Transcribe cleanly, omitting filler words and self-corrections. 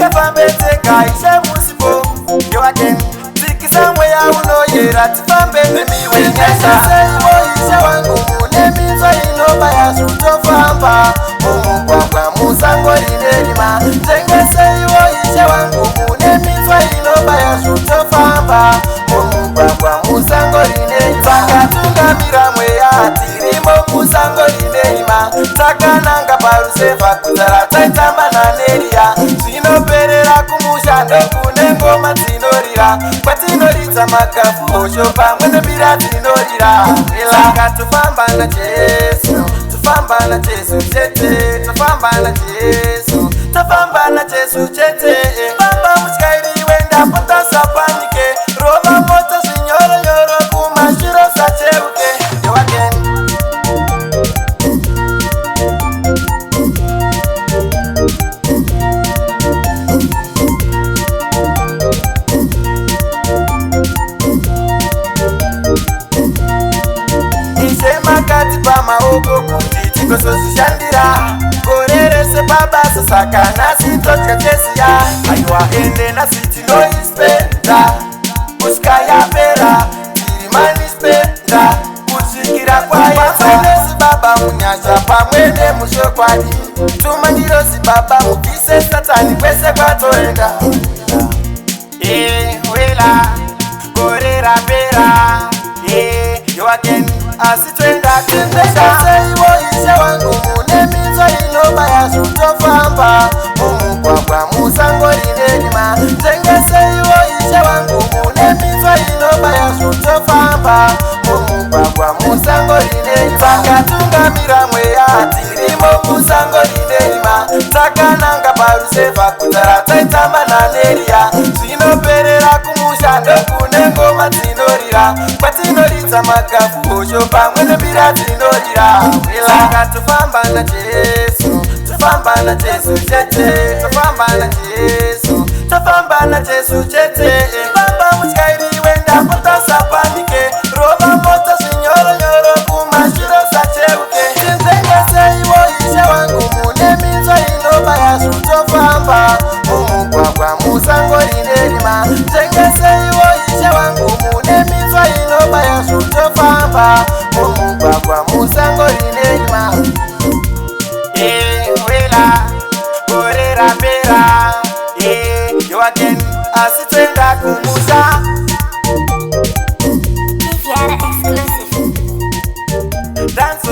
tingafambe tega ishe musipo yowaken tikisangwe ya unoyera tifambe nemiwenyasa ishe wangu munemizwa inobaya zutofamba mumugwagwa musango rinerima tengeseiwo ishe wangu munemizwa inobaya zutofamba mumugwagwa musango rinerima takatungamira mweya tirimo musango rinerima takananga paruseva kuzara taitamba naneriya zvinoperera kumushando kune ngoma dzinorira kwatinoridza makafu osho pamwe nebira dzinorira saka tofamba najesu tofamba najesu chete tofamba najesu tofamba najesu chete famba mutyairi wenda potasapanike rova moto zvinyoronyoro kumashiro sacheuke yowageni makati pamaoko kuti tikosozvishandira korerese pabasa saka nhasi todya chesiya aiwa ende nhasi tinoispenda kusvika yapera tiri manispenda kusvikira kwayafanesi baba munyasha pamwe nemushokwadi tumandirosi baba mubvise satani kwese kwatoenda wela gore rapera yowaken asi twenda tendeseiwo ishe wangu munemizwa inobaya zvutofamba mumugwagwa musango rinerima tengeseiwo ishe wangu munemizwa inobaya zvutofamba mumugwagwa musango rinerima takatungamira mweya tirimo musango rinerima takananga paruseva kuzara taitamba naneriya zvinoperera kumushando kune ngoma dzinorira kwatinoridza makafu osho pamwe nebira dzinorira saka tofamba najesu tofamba najesu chete tofamba najesu tofamba najesu chete famba mutyairi wenda potasapanike rova moto zvinyoronyoro kumashiro sacheuke tinzengeseiwo ishe wangu munemizwa inobaya zvutofamba mumugwagwa musango rinerima tengeseiwo ishe wangu munemizwa inobaya zvutofamba mumugwagwa musango rinerima wela gore rapera yowaken asi twenda kumusha Fiara exclusive. Dance